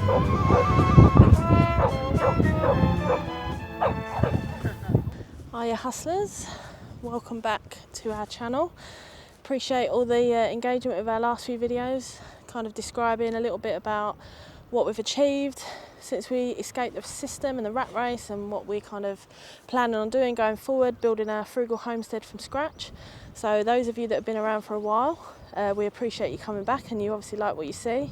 Hiya hustlers, welcome back to our channel. Appreciate all the engagement with our last few videos, kind of describing a little bit about what we've achieved since we escaped the system and the rat race, and what we're kind of planning on doing going forward, building our frugal homestead from scratch. So those of you that have been around for a while, we appreciate you coming back, and you obviously like what you see.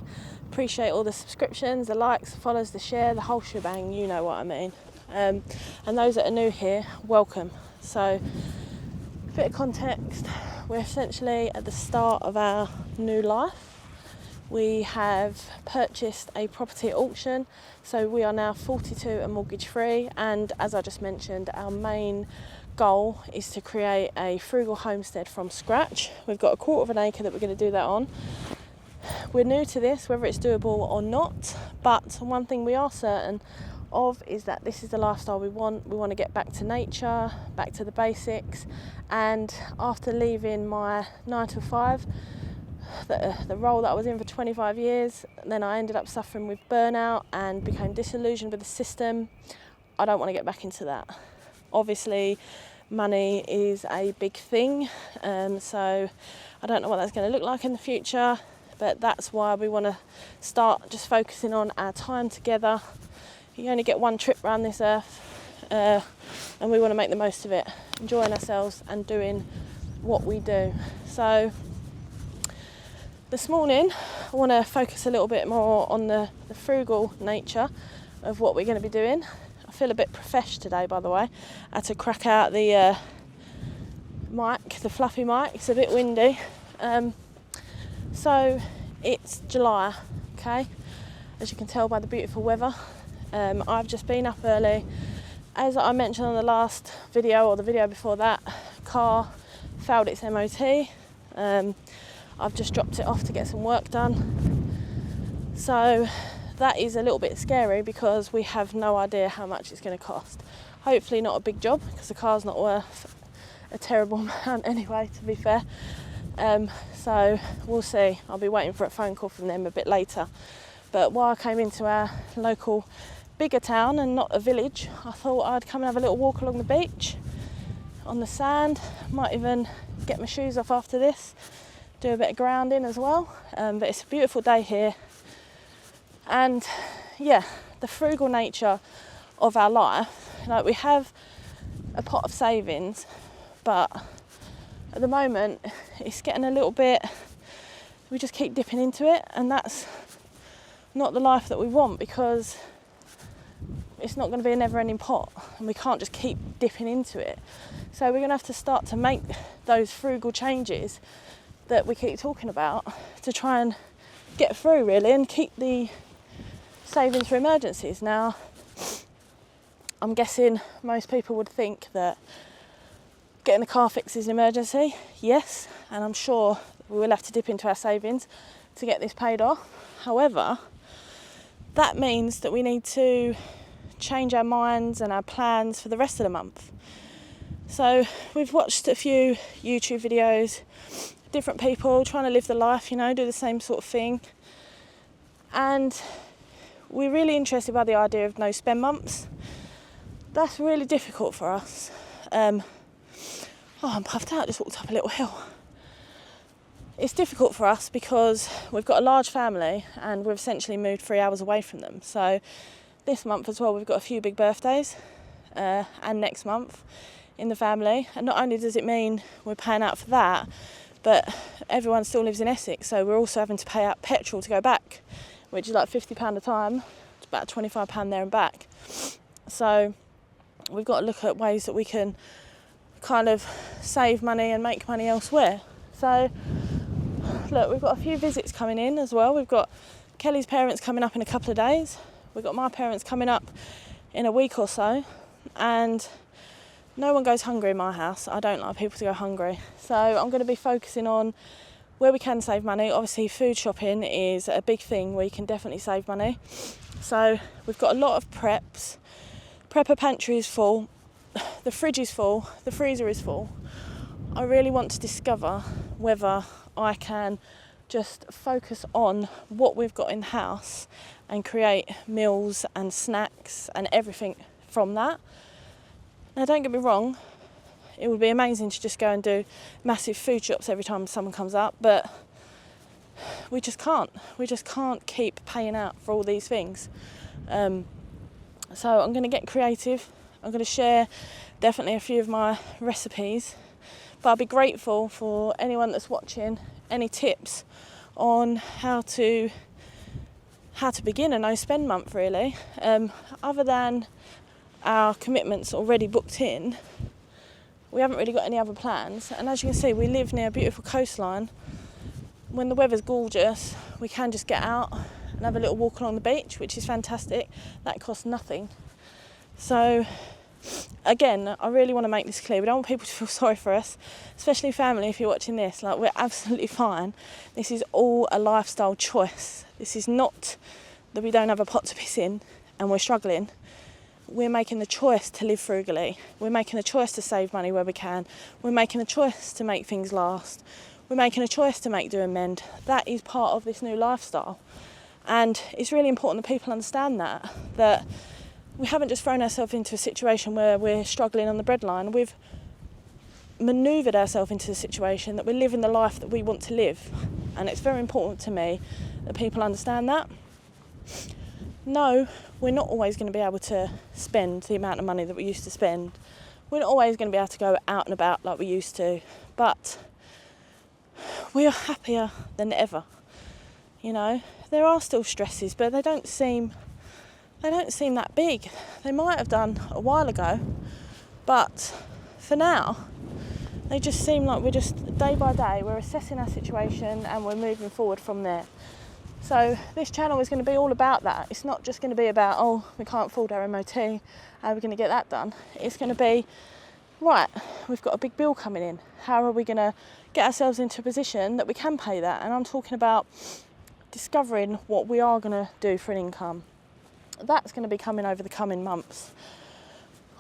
Appreciate all the subscriptions, the likes, the follows, the share, the whole shebang, you know what I mean. And those that are new here, welcome. So, a bit of context, we're essentially at the start of our new life. We have purchased a property at auction, so we are now 42 and mortgage free, and as I just mentioned, our main goal is to create a frugal homestead from scratch. We've got a 1/4 acre that we're going to do that on. We're new to this, whether it's doable or not, but one thing we are certain of is that this is the lifestyle we want. We want to get back to nature, back to the basics, and after leaving my 9 to 5, the role that I was in for 25 years, then I ended up suffering with burnout and became disillusioned with the system. I don't want to get back into that. Obviously, money is a big thing, so I don't know what that's going to look like in the future, but that's why we want to start just focusing on our time together. You only get one trip around this earth, and we want to make the most of it, enjoying ourselves and doing what we do. So this morning I want to focus a little bit more on the frugal nature of what we're going to be doing. I feel a bit profesh today, by the way. I had to crack out the mic, the fluffy mic. It's a bit windy. So it's July, okay? As you can tell by the beautiful weather. I've just been up early. As I mentioned on the last video, or the video before that, car failed its MOT. I've just dropped it off to get some work done. So that is a little bit scary because we have no idea how much it's going to cost. Hopefully not a big job, because the car's not worth a terrible amount anyway, to be fair. So we'll see. I'll be waiting for a phone call from them a bit later. But while I came into our local bigger town and not a village, I thought I'd come and have a little walk along the beach on the sand. Might even get my shoes off after this, do a bit of grounding as well. But it's a beautiful day here, and yeah, the frugal nature of our life. Like, we have a pot of savings, but at the moment it's getting a little bit, we just keep dipping into it, and that's not the life that we want, because it's not going to be a never-ending pot, and we can't just keep dipping into it. So we're going to have to start to make those frugal changes that we keep talking about to try and get through, really, and keep the savings for emergencies. Now, I'm guessing most people would think that getting the car fixed is an emergency. Yes, and I'm sure we will have to dip into our savings to get this paid off. However, that means that we need to change our minds and our plans for the rest of the month. So we've watched a few YouTube videos, different people trying to live the life, you know, do the same sort of thing. And we're really interested by the idea of no spend months. That's really difficult for us. I'm puffed out, just walked up a little hill. It's difficult for us because we've got a large family and we've essentially moved 3 hours away from them. So this month as well, we've got a few big birthdays, and next month in the family. And not only does it mean we're paying out for that, but everyone still lives in Essex, so we're also having to pay out petrol to go back, which is like £50 a time. It's about £25 there and back. So we've got to look at ways that we can kind of save money and make money elsewhere. So look, we've got a few visits coming in as well. We've got Kelly's parents coming up in a couple of days. We've got my parents coming up in a week or so. And no one goes hungry in my house. I don't like people to go hungry. So I'm going to be focusing on where we can save money. Obviously, food shopping is a big thing where you can definitely save money. So we've got a lot of preps. Prepper pantry is full. The fridge is full. The freezer is full. I really want to discover whether I can just focus on what we've got in the house and create meals and snacks and everything from that. Now, don't get me wrong, it would be amazing to just go and do massive food shops every time someone comes up, but we just can't. We just can't keep paying out for all these things. So I'm going to get creative. I'm going to share definitely a few of my recipes, but I'll be grateful for anyone that's watching, any tips on how to begin a no spend month, really. Other than our commitments already booked in, we haven't really got any other plans. And as you can see, we live near a beautiful coastline. When the weather's gorgeous, we can just get out and have a little walk along the beach, which is fantastic. That costs nothing. So again, I really want to make this clear. We don't want people to feel sorry for us, especially family. If you're watching this, like, we're absolutely fine. This is all a lifestyle choice. This is not that we don't have a pot to piss in and we're struggling. We're making the choice to live frugally. We're making the choice to save money where we can. We're making the choice to make things last. We're making a choice to make do and mend. That is part of this new lifestyle. And it's really important that people understand that we haven't just thrown ourselves into a situation where we're struggling on the breadline. We've manoeuvred ourselves into a situation that we're living the life that we want to live. And it's very important to me that people understand that. No, we're not always going to be able to spend the amount of money that we used to spend. We're not always going to be able to go out and about like we used to. But we are happier than ever. You know, there are still stresses, but they don't seem that big. They might have done a while ago, but for now, they just seem like we're just day by day, we're assessing our situation and we're moving forward from there. So this channel is going to be all about that. It's not just going to be about, oh, we can't afford our MOT, how are we going to get that done? It's going to be, right, we've got a big bill coming in. How are we going to get ourselves into a position that we can pay that? And I'm talking about discovering what we are going to do for an income. That's going to be coming over the coming months.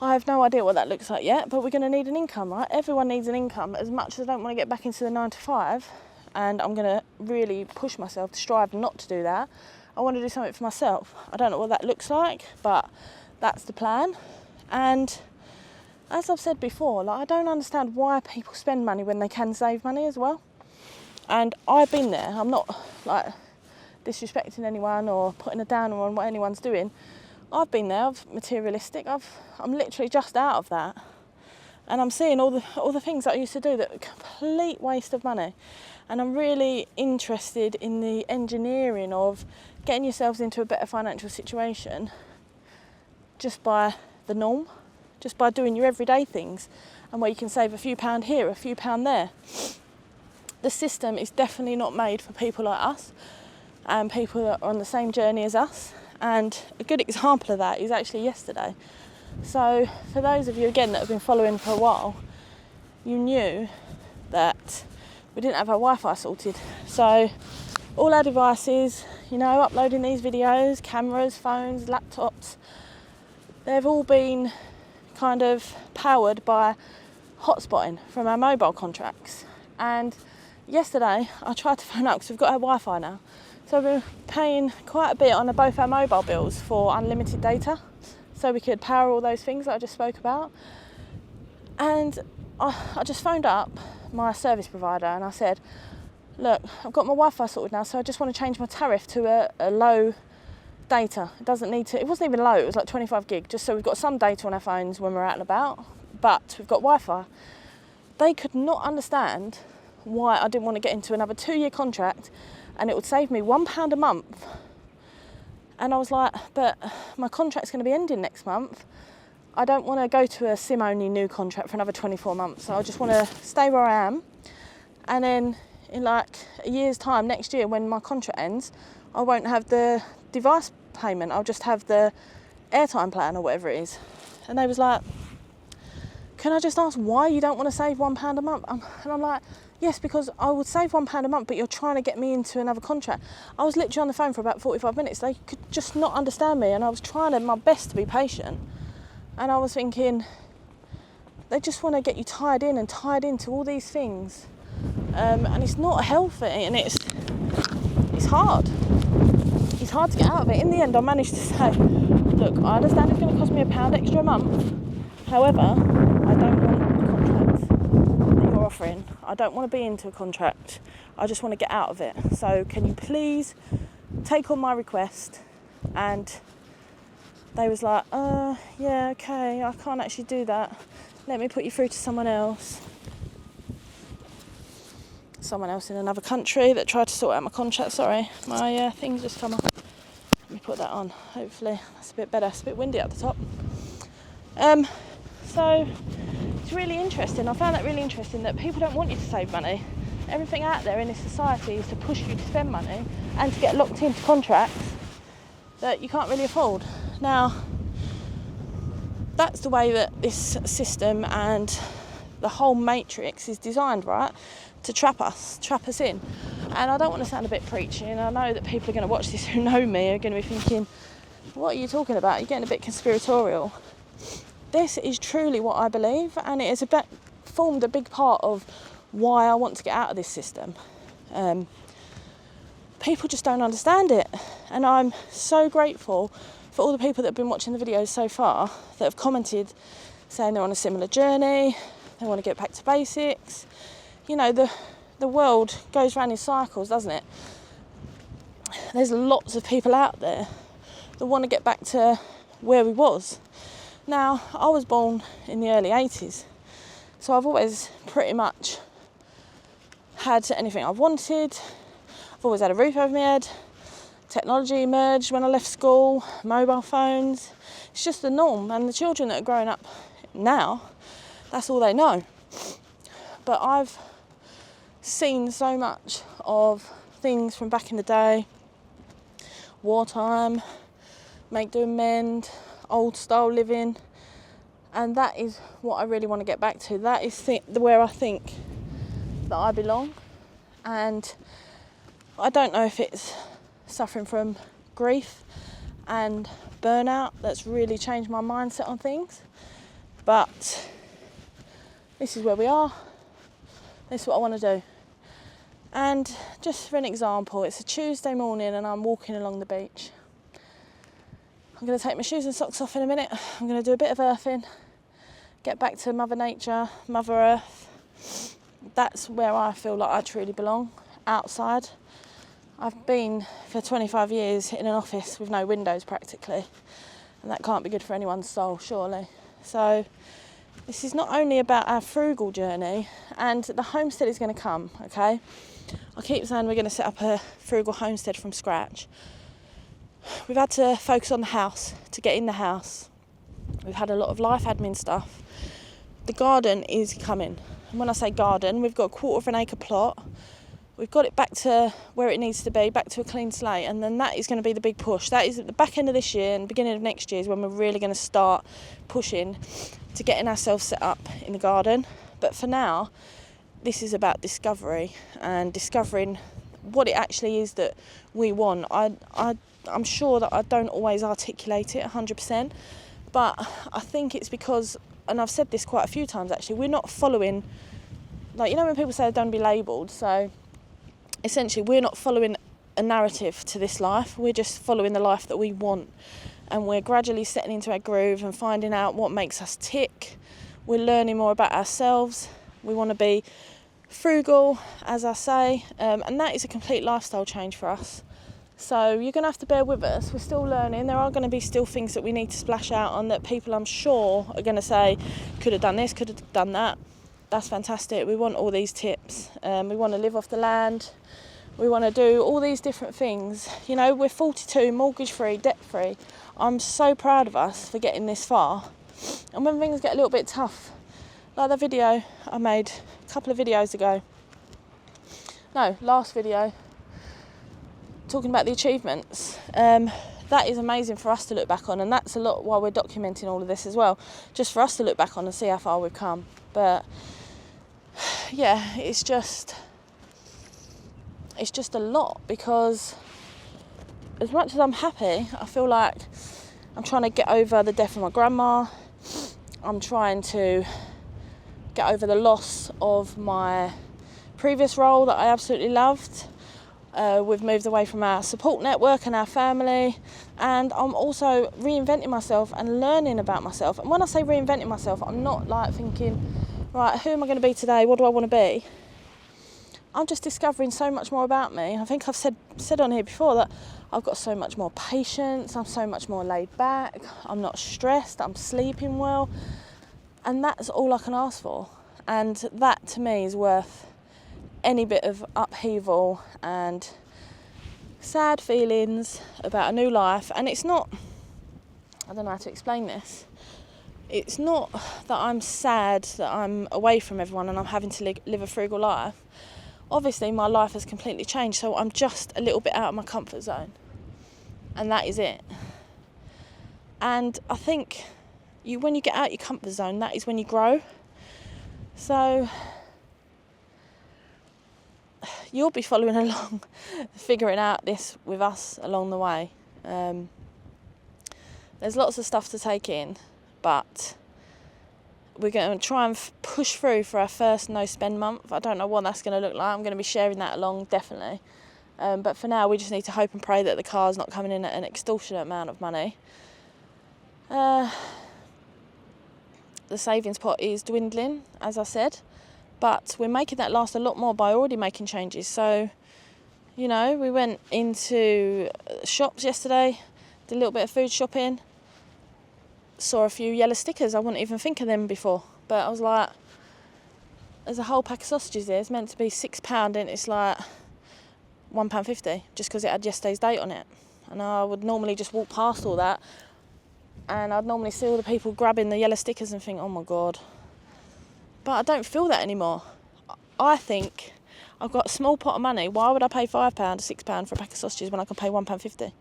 I have no idea what that looks like yet, but we're going to need an income, right? Everyone needs an income. As much as I don't want to get back into the 9 to 5, and I'm going to really push myself to strive not to do that, I want to do something for myself. I don't know what that looks like, but that's the plan. And as I've said before, like, I don't understand why people spend money when they can save money as well. And I've been there. I'm not like disrespecting anyone or putting a downer on what anyone's doing. I've been there. I'm materialistic. I'm literally just out of that, and I'm seeing all the things that I used to do that are complete waste of money. And I'm really interested in the engineering of getting yourselves into a better financial situation just by the norm, just by doing your everyday things, and where you can save a few pound here, a few pound there. The system is definitely not made for people like us and people that are on the same journey as us. And a good example of that is actually yesterday. So for those of you, again, that have been following for a while, you knew that we didn't have our Wi-Fi sorted. So all our devices, you know, uploading these videos, cameras, phones, laptops, they've all been kind of powered by hotspotting from our mobile contracts. And yesterday I tried to phone up because we've got our Wi-Fi now. So we're paying quite a bit on both our mobile bills for unlimited data, so we could power all those things that I just spoke about. And I just phoned up my service provider and I said, look, I've got my Wi-Fi sorted now, so I just want to change my tariff to a low data. It wasn't even low, it was like 25 gig, just so we've got some data on our phones when we're out and about, but we've got Wi-Fi. They could not understand why I didn't want to get into another 2-year contract and it would save me £1 a month. And I was like, but my contract's going to be ending next month. I don't want to go to a SIM-only new contract for another 24 months. So I just want to stay where I am. And then in like a year's time, next year, when my contract ends, I won't have the device payment. I'll just have the airtime plan or whatever it is. And they was like, can I just ask why you don't want to save £1 a month? And I'm like, yes, because I would save £1 a month, but you're trying to get me into another contract. I was literally on the phone for about 45 minutes. They could just not understand me, and I was trying my best to be patient. And I was thinking, they just want to get you tied in and tied into all these things. And it's not healthy, and it's hard. It's it's hard to get out of it. In the end, I managed to say, look, I understand it's going to cost me £1 extra a month. However, I don't want the contract that you're offering. I don't want to be into a contract. I just want to get out of it. So can you please take on my request? And they was like, yeah, okay, I can't actually do that. Let me put you through to someone else. Someone else in another country that tried to sort out my contract. Sorry, my thing's just come up. Let me put that on. Hopefully that's a bit better. It's a bit windy at the top. So it's really interesting. I found that really interesting that people don't want you to save money. Everything out there in this society is to push you to spend money and to get locked into contracts that you can't really afford. Now, that's the way that this system and the whole matrix is designed, right? To trap us in. And I don't want to sound a bit preachy, and I know that people are going to watch this who know me are going to be thinking, what are you talking about? You're getting a bit conspiratorial. This is truly what I believe, and it has formed a big part of why I want to get out of this system. People just don't understand it, and I'm so grateful for all the people that have been watching the videos so far that have commented saying they're on a similar journey, they want to get back to basics. You know, the world goes round in cycles, doesn't it? There's lots of people out there that want to get back to where we was. Now, I was born in the early 80s, so I've always pretty much had anything I've wanted. I've always had a roof over my head. Technology emerged when I left school, mobile phones. It's just the norm, and the children that are growing up now, that's all they know. But I've seen so much of things from back in the day, wartime, make, do and mend, old style living, and that is what I really want to get back to. That is where I think that I belong, and I don't know if it's suffering from grief and burnout that's really changed my mindset on things, but this is where we are. This is what I want to do. And just for an example, it's a Tuesday morning and I'm walking along the beach. I'm going to take my shoes and socks off in a minute. I'm going to do a bit of earthing, get back to Mother Nature, Mother Earth. That's where I feel like I truly belong, outside. I've been for 25 years in an office with no windows practically, and that can't be good for anyone's soul, surely. So this is not only about our frugal journey, and the homestead is going to come, okay? I keep saying we're going to set up a frugal homestead from scratch. We've had to focus on the house to get in the house. We've had a lot of life admin stuff. The garden is coming. And when I say garden, we've got a 1/4 acre plot. We've got it back to where it needs to be, back to a clean slate, and then that is going to be the big push. That is at the back end of this year and beginning of next year is when we're really going to start pushing to getting ourselves set up in the garden. But for now, this is about discovery and discovering what it actually is that we want. I'm sure that I don't always articulate it 100%, but I think it's because, and I've said this quite a few times actually, we're not following, like, you know when people say they don't be labelled, so essentially we're not following a narrative to this life, we're just following the life that we want, and we're gradually setting into our groove and finding out what makes us tick. We're learning more about ourselves. We want to be frugal, as I say, and that is a complete lifestyle change for us. So you're going to have to bear with us. We're still learning. There are going to be still things that we need to splash out on that people, I'm sure, are going to say, could have done this, could have done that. That's fantastic. We want all these tips. We want to live off the land. We want to do all these different things. You know, we're 42, mortgage-free, debt-free. I'm so proud of us for getting this far. And when things get a little bit tough, like the video I made a couple of videos ago. No, last video, talking about the achievements. That is amazing for us to look back on, and that's a lot why we're documenting all of this as well, just for us to look back on and see how far we've come. But yeah, it's just a lot, because as much as I'm happy, I feel like I'm trying to get over the death of my grandma. I'm trying to get over the loss of my previous role that I absolutely loved. We've moved away from our support network and our family, and I'm also reinventing myself and learning about myself. And when I say reinventing myself, I'm not like thinking, right, who am I going to be today? What do I want to be? I'm just discovering so much more about me. I think I've said on here before that I've got so much more patience, I'm so much more laid back, I'm not stressed, I'm sleeping well, and that's all I can ask for. And that to me is worth any bit of upheaval and sad feelings about a new life. And it's not, I don't know how to explain this, it's not that I'm sad that I'm away from everyone and I'm having to live a frugal life. Obviously my life has completely changed, so I'm just a little bit out of my comfort zone, and that is it. And I think when you get out your comfort zone, that is when you grow. So you'll be following along, figuring out this with us along the way. There's lots of stuff to take in, but we're going to try and push through for our first no spend month. I don't know what that's going to look like. I'm going to be sharing that along, definitely. But for now, we just need to hope and pray that the car's not coming in at an extortionate amount of money. The savings pot is dwindling, as I said, but we're making that last a lot more by already making changes. So, you know, we went into shops yesterday, did a little bit of food shopping, saw a few yellow stickers. I wouldn't even think of them before, but I was like, there's a whole pack of sausages here. It's meant to be £6 and it's like £1.50 just because it had yesterday's date on it. And I would normally just walk past all that, and I'd normally see all the people grabbing the yellow stickers and think, oh my God. But I don't feel that anymore. I think I've got a small pot of money. Why would I pay £5 or £6 for a pack of sausages when I can pay £1.50?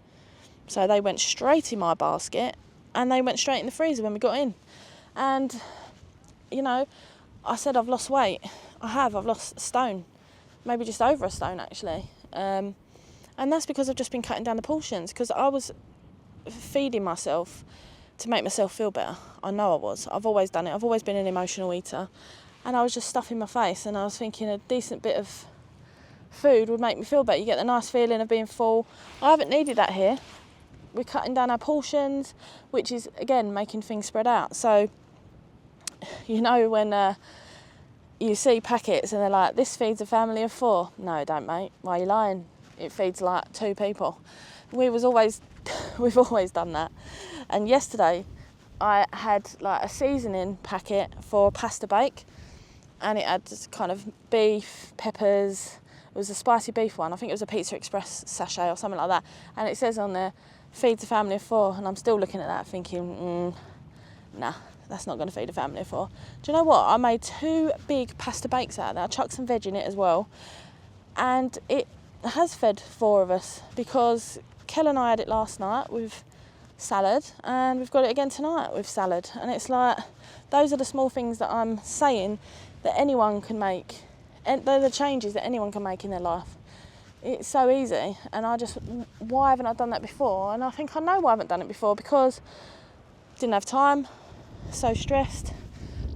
So they went straight in my basket, and they went straight in the freezer when we got in. And, you know, I said I've lost weight. I've lost a stone, maybe just over a stone actually. And that's because I've just been cutting down the portions, because I was feeding myself to make myself feel better. I know I was. I've always done it. I've always been an emotional eater. And I was just stuffing my face, and I was thinking a decent bit of food would make me feel better. You get the nice feeling of being full. I haven't needed that here. We're cutting down our portions, which is, again, making things spread out. So, you know, when you see packets and they're like, this feeds a family of 4. No, it don't, mate. Why are you lying? It feeds like 2 people. We've always done that. And yesterday, I had like a seasoning packet for pasta bake, and it had kind of beef, peppers. It was a spicy beef one. I think it was a Pizza Express sachet or something like that. And it says on there, feeds a family of 4, and I'm still looking at that thinking, nah, that's not going to feed a family of 4. Do you know what? I made 2 big pasta bakes out of that. I chucked some veg in it as well, and it has fed 4 of us, because Kel and I had it last night with salad, and we've got it again tonight with salad. And it's like, those are the small things that I'm saying that anyone can make, and they're the changes that anyone can make in their life. It's so easy, and why haven't I done that before? And I think I know why I haven't done it before, because didn't have time, so stressed,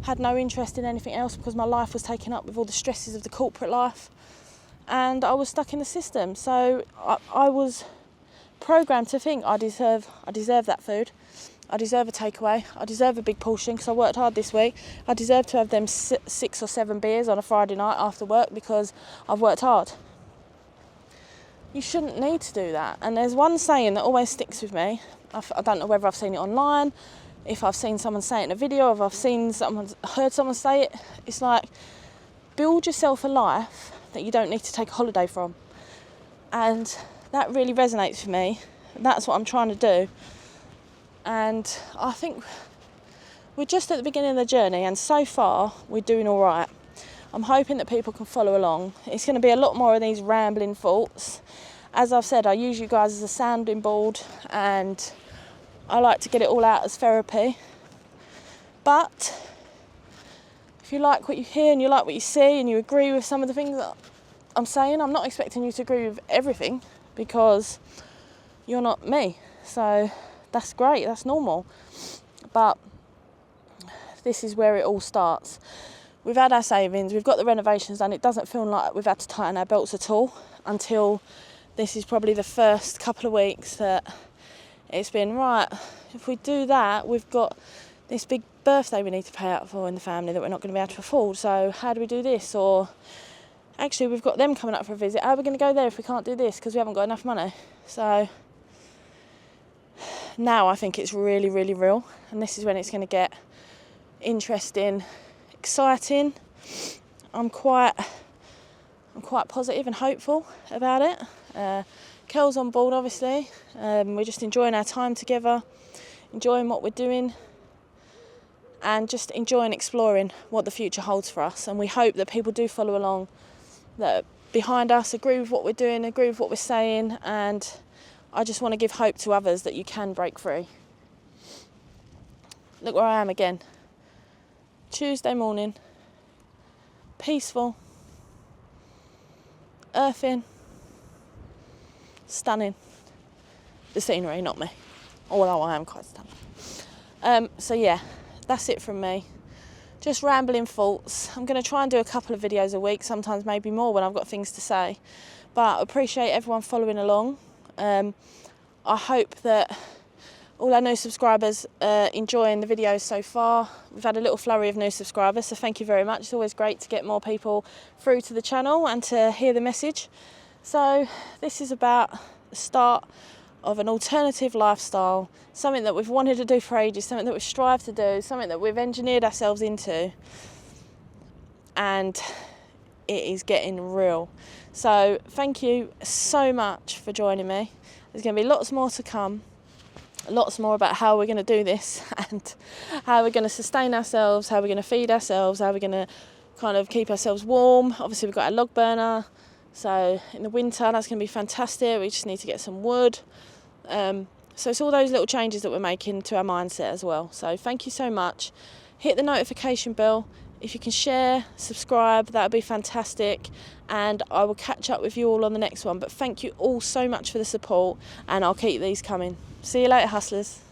had no interest in anything else because my life was taken up with all the stresses of the corporate life, and I was stuck in the system. So I was programmed to think I deserve that food, I deserve a takeaway, I deserve a big portion because I worked hard this week, I deserve to have them 6 or 7 beers on a Friday night after work because I've worked hard. You shouldn't need to do that. And there's one saying that always sticks with me. I don't know whether I've seen it online, if I've seen someone say it in a video, if I've heard someone say it. It's like, build yourself a life that you don't need to take a holiday from. And that really resonates with me. That's what I'm trying to do. And I think we're just at the beginning of the journey, and so far we're doing all right. I'm hoping that people can follow along. It's going to be a lot more of these rambling thoughts. As I've said, I use you guys as a sounding board, and I like to get it all out as therapy. But if you like what you hear and you like what you see and you agree with some of the things that I'm saying, I'm not expecting you to agree with everything, because you're not me. So that's great, that's normal. But this is where it all starts. We've had our savings, we've got the renovations done. It doesn't feel like we've had to tighten our belts at all until this is probably the first couple of weeks that it's been, right, if we do that, we've got this big birthday we need to pay out for in the family that we're not going to be able to afford, so how do we do this? Or actually we've got them coming up for a visit, how are we going to go there if we can't do this because we haven't got enough money? So now I think it's really, really real, and this is when it's going to get interesting, exciting. I'm quite positive and hopeful about it. Kel's on board, obviously. We're just enjoying our time together, enjoying what we're doing, and just enjoying exploring what the future holds for us. And we hope that people do follow along, that are behind us, agree with what we're doing, agree with what we're saying, and I just want to give hope to others that you can break free. Look where I am again. Tuesday morning, peaceful, earthing, stunning. The scenery, not me, although I am quite stunning. So yeah, that's it from me. Just rambling thoughts. I'm going to try and do a couple of videos a week, sometimes maybe more when I've got things to say. But I appreciate everyone following along. I hope that all our new subscribers are enjoying the videos so far. We've had a little flurry of new subscribers, so thank you very much. It's always great to get more people through to the channel and to hear the message. So this is about the start of an alternative lifestyle, something that we've wanted to do for ages, something that we've strived to do, something that we've engineered ourselves into, and it is getting real. So thank you so much for joining me. There's going to be lots more to come, lots more about how we're going to do this and how we're going to sustain ourselves, how we're going to feed ourselves, how we're going to kind of keep ourselves warm. Obviously we've got our log burner, so in the winter that's going to be fantastic. We just need to get some wood. So it's all those little changes that we're making to our mindset as well. So thank you so much. Hit the notification bell. If you can share, subscribe, that would be fantastic. And I will catch up with you all on the next one. But thank you all so much for the support, and I'll keep these coming. See you later, hustlers.